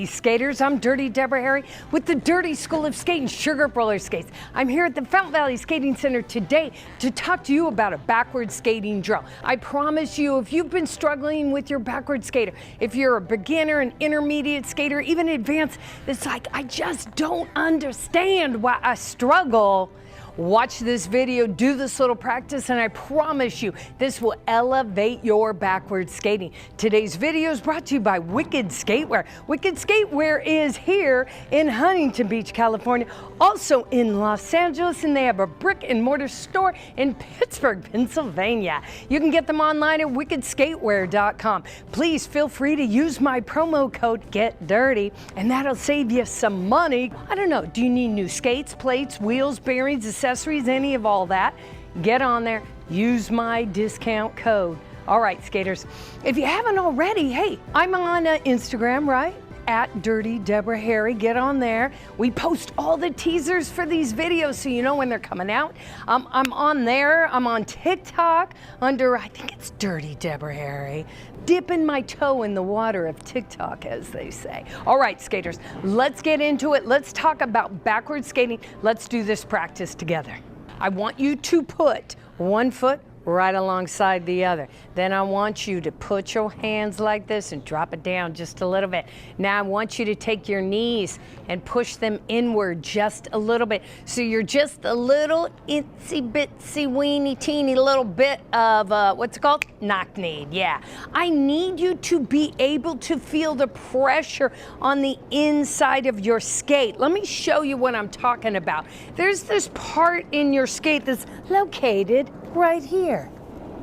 Hey skaters, I'm Dirty Deborah Harry with the Dirty School of Skating Sugar Roller Skates. I'm here at the Fountain Valley Skating Center today to talk to you about a backward skating drill. I promise you, if you've been struggling with your backward skater, if you're a beginner, an intermediate skater, even advanced, it's like, I just don't understand why I struggle. Watch this video, do this little practice, and I promise you, this will elevate your backward skating. Today's video is brought to you by Wicked Skatewear. Wicked Skatewear is here in Huntington Beach, California, also in Los Angeles, and they have a brick and mortar store in Pittsburgh, Pennsylvania. You can get them online at wickedskatewear.com. Please feel free to use my promo code GETDIRTY, and that'll save you some money. I don't know, do you need new skates, plates, wheels, bearings, accessories, any of all that? Get on there, use my discount code. All right, skaters, if you haven't already, hey, I'm on Instagram, right? At Dirty Deborah Harry. Get on there. We post all the teasers for these videos so you know when they're coming out. I'm on there. I'm on TikTok under, I think it's Dirty Deborah Harry. Dipping my toe in the water of TikTok, as they say. All right, skaters, let's get into it. Let's talk about backward skating. Let's do this practice together. I want you to put one foot right alongside the other. Then I want you to put your hands like this and drop it down just a little bit. Now I want you to take your knees and push them inward just a little bit. So you're just a little itsy bitsy weeny teeny little bit of, what's it called? Knock-kneed, yeah. I need you to be able to feel the pressure on the inside of your skate. Let me show you what I'm talking about. There's this part in your skate that's located right here,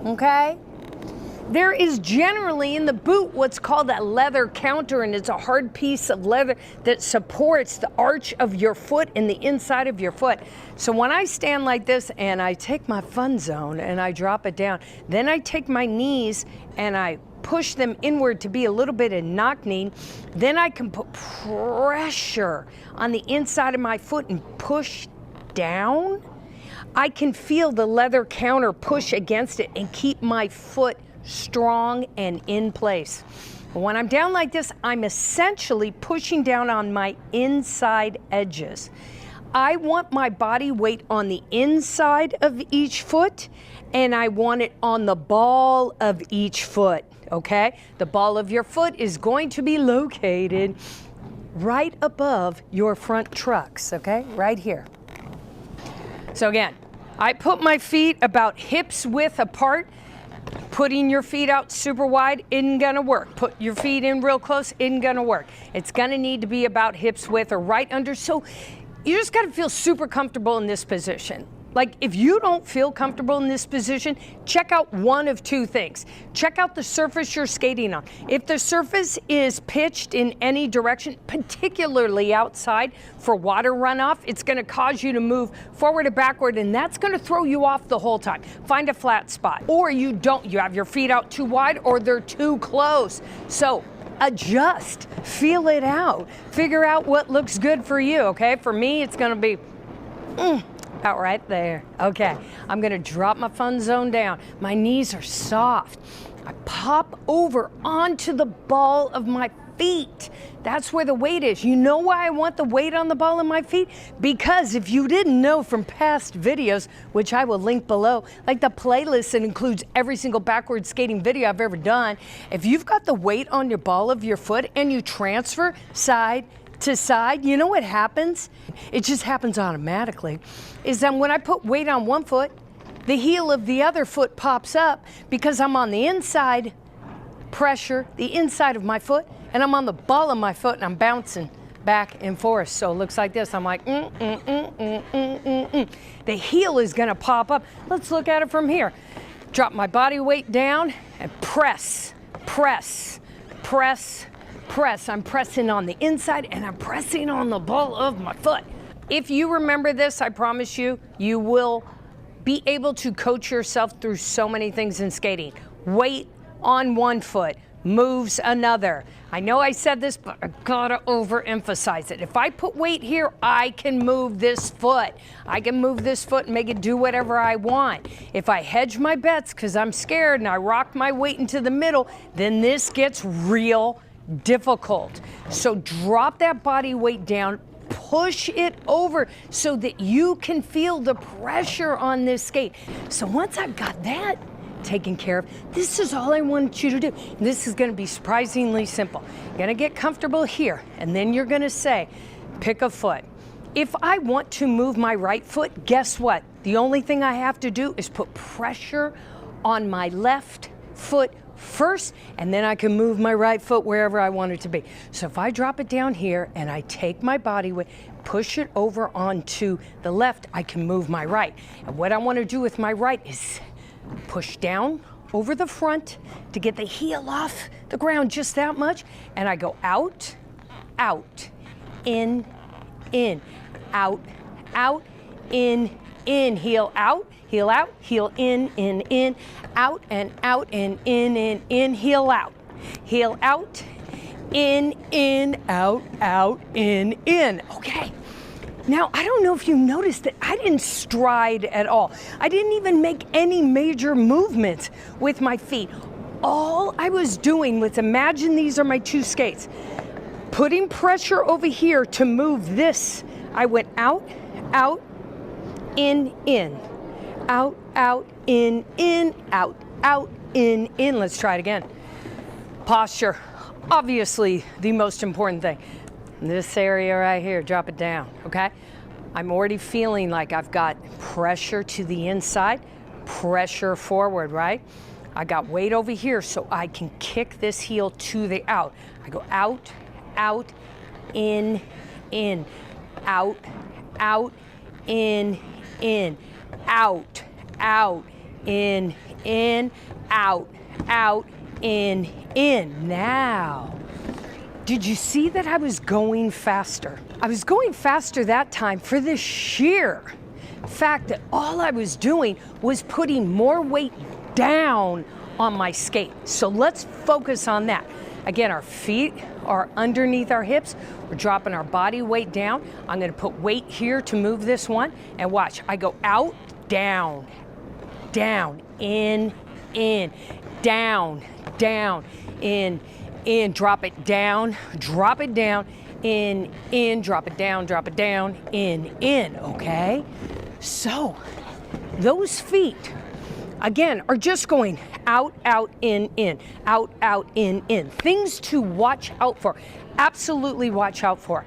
okay? There is generally in the boot what's called a leather counter, and it's a hard piece of leather that supports the arch of your foot and the inside of your foot. So when I stand like this and I take my fun zone and I drop it down, then I take my knees and I push them inward to be a little bit of knock-kneed, then I can put pressure on the inside of my foot and push down. I can feel the leather counter push against it and keep my foot strong and in place. When I'm down like this, I'm essentially pushing down on my inside edges. I want my body weight on the inside of each foot, and I want it on the ball of each foot, okay? The ball of your foot is going to be located right above your front trucks, okay? Right here. So again, I put my feet about hips width apart. Putting your feet out super wide isn't gonna work. Put your feet in real close isn't gonna work. It's gonna need to be about hips width or right under. So you just gotta feel super comfortable in this position. Like, if you don't feel comfortable in this position, check out one of two things. Check out the surface you're skating on. If the surface is pitched in any direction, particularly outside for water runoff, it's gonna cause you to move forward or backward, and that's gonna throw you off the whole time. Find a flat spot. Or you have your feet out too wide or they're too close. So adjust, feel it out, figure out what looks good for you, okay? For me, it's gonna be, about right there. Okay, I'm gonna drop my fun zone down. My knees are soft. I pop over onto the ball of my feet. That's where the weight is. You know why I want the weight on the ball of my feet? Because if you didn't know from past videos, which I will link below, like the playlist that includes every single backward skating video I've ever done, if you've got the weight on your ball of your foot and you transfer side to side, you know what happens? It just happens automatically. Is that when I put weight on one foot, the heel of the other foot pops up because I'm on the inside pressure, the inside of my foot, and I'm on the ball of my foot and I'm bouncing back and forth. So it looks like this. I'm like, The heel is gonna pop up. Let's look at it from here. Drop my body weight down and press, press, press, press. I'm pressing on the inside and I'm pressing on the ball of my foot. If you remember this, I promise you, you will be able to coach yourself through so many things in skating. Weight on one foot, moves another. I know I said this, but I gotta overemphasize it. If I put weight here, I can move this foot. I can move this foot and make it do whatever I want. If I hedge my bets because I'm scared and I rock my weight into the middle, then this gets real difficult. So drop that body weight down, push it over so that you can feel the pressure on this skate. So once I've got that taken care of, this is all I want you to do. This is going to be surprisingly simple. You're going to get comfortable here, and then you're going to say, pick a foot. If I want to move my right foot, guess what? The only thing I have to do is put pressure on my left foot first, and then I can move my right foot wherever I want it to be. So if I drop it down here and I take my body weight, push it over onto the left, I can move my right. And what I want to do with my right is push down over the front to get the heel off the ground just that much, and I go out, out, in, out, out, in, heel out, heel out, heel in, out and out and in, heel out, in, out, in. Okay. Now, I don't know if you noticed that I didn't stride at all. I didn't even make any major movements with my feet. All I was doing was, imagine these are my two skates. Putting pressure over here to move this. I went out, out, in, out, out, in, out, out, in. Let's try it again. Posture, obviously the most important thing. This area right here, drop it down, okay? I'm already feeling like I've got pressure to the inside, pressure forward, right? I got weight over here so I can kick this heel to the out. I go out, out, in, out, out, in, out, out, in, out, out, in. Now, did you see that I was going faster? I was going faster that time for the sheer fact that all I was doing was putting more weight down on my skate. So let's focus on that. Again, our feet are underneath our hips. We're dropping our body weight down. I'm gonna put weight here to move this one, and watch, I go out, down, down, in, down, down, in, drop it down, in, drop it down, in, okay? So, those feet, again, are just going out, out, in, out, out, in. Things to watch out for, absolutely watch out for.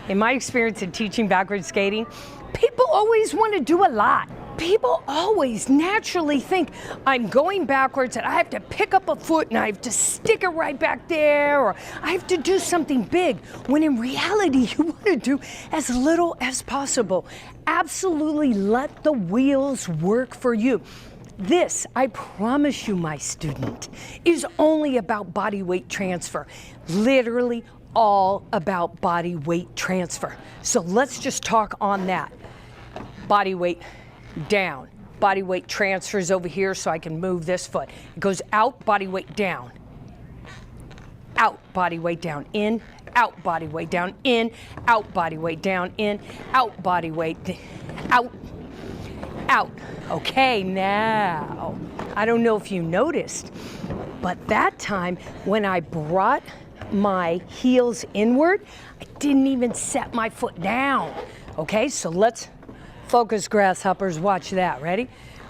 In my experience in teaching backward skating, people always want to do a lot. People always naturally think I'm going backwards and I have to pick up a foot and I have to stick it right back there, or I have to do something big, when in reality you want to do as little as possible. Absolutely let the wheels work for you. This, I promise you, my student, is only about body weight transfer. Literally all about body weight transfer. So let's just talk on that. Body weight down. Body weight transfers over here so I can move this foot. It goes out, body weight down. Out, body weight down, in, out, body weight down, in, out, body weight down, in, out, body weight, out, out. Okay, now, I don't know if you noticed, but that time when I brought my heels inward, I didn't even set my foot down. Okay, so let's focus, grasshoppers, watch that. Ready?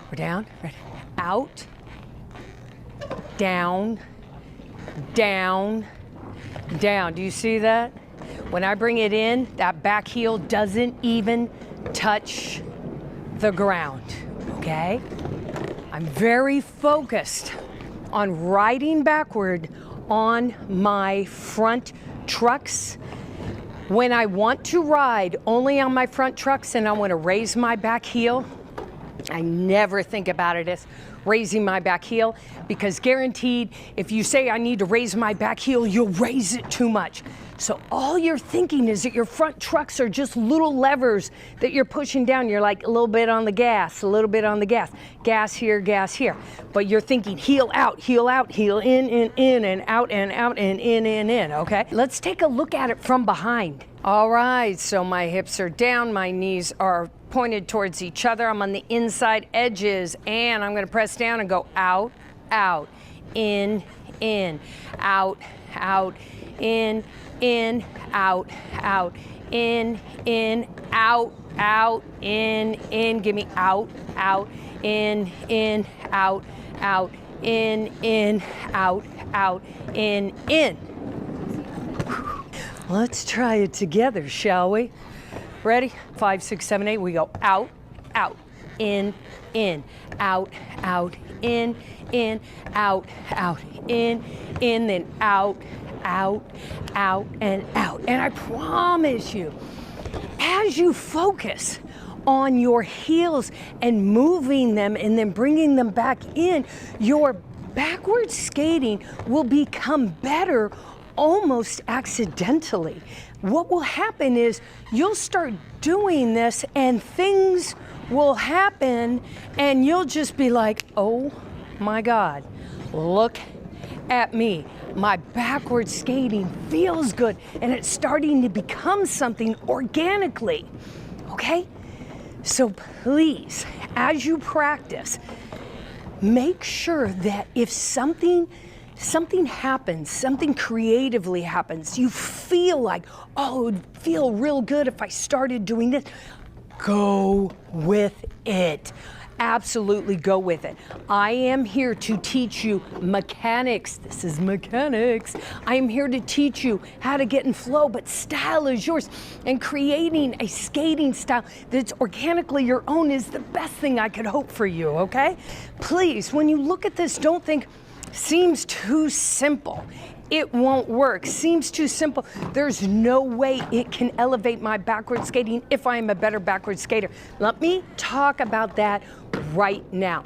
We're down, ready. Out, down, down, down. Do you see that? When I bring it in, that back heel doesn't even touch the ground, okay? I'm very focused on riding backward on my front trucks. When I want to ride only on my front trucks and I want to raise my back heel, I never think about it as raising my back heel, because guaranteed, if you say I need to raise my back heel, you'll raise it too much. So all you're thinking is that your front trucks are just little levers that you're pushing down. You're like a little bit on the gas, a little bit on the gas. Gas here. But you're thinking heel out, heel in, and out, and in, okay? Let's take a look at it from behind. All right, so my hips are down, my knees are pointed towards each other. I'm on the inside edges, and I'm gonna press down and go out, out, in, out, in, out, out, in, out, out, in, give me out, out, in, out, out, in, out, out, in. Let's try it together, shall we? Ready? 5, 6, 7, 8. We go out, out, in, out, out, in, out, out, in, then out, out, out, and out. And I promise you, as you focus on your heels and moving them and then bringing them back in, your backward skating will become better almost accidentally. What will happen is you'll start doing this and things will happen and you'll just be like, oh my God, look at me. My backward skating feels good and it's starting to become something organically, okay? So please, as you practice, make sure that if something happens, something creatively happens, you feel like, oh, it would feel real good if I started doing this, go with it. Absolutely go with it. I am here to teach you mechanics. This is mechanics. I am here to teach you how to get in flow, but style is yours. And creating a skating style that's organically your own is the best thing I could hope for you, okay? Please, when you look at this, don't think, seems too simple. It won't work. Seems too simple. There's no way it can elevate my backward skating if I am a better backward skater. Let me talk about that right now.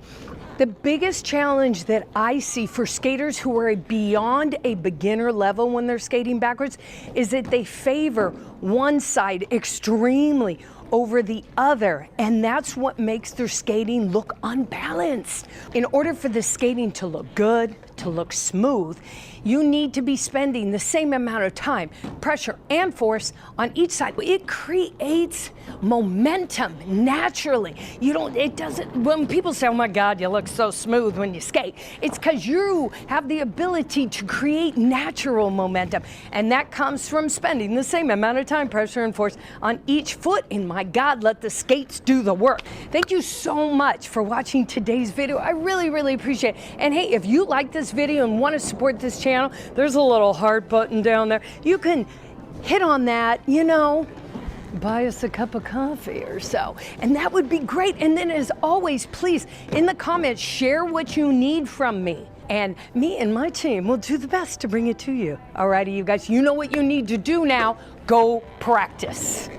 The biggest challenge that I see for skaters who are beyond a beginner level when they're skating backwards is that they favor one side extremely over the other, and that's what makes their skating look unbalanced. In order for the skating to look good, to look smooth, you need to be spending the same amount of time, pressure, and force on each side. It creates momentum naturally. It doesn't, when people say, oh my God, you look so smooth when you skate, it's because you have the ability to create natural momentum, and that comes from spending the same amount of time, pressure, and force on each foot. And my God, let the skates do the work. Thank you so much for watching today's video. I really, really appreciate it. And hey, if you like this video and want to support this channel, there's a little heart button down there. You can hit on that, buy us a cup of coffee or so, and that would be great. And then as always, please, in the comments, share what you need from me. And me and my team will do the best to bring it to you. Alrighty, you guys, you know what you need to do now. Go practice.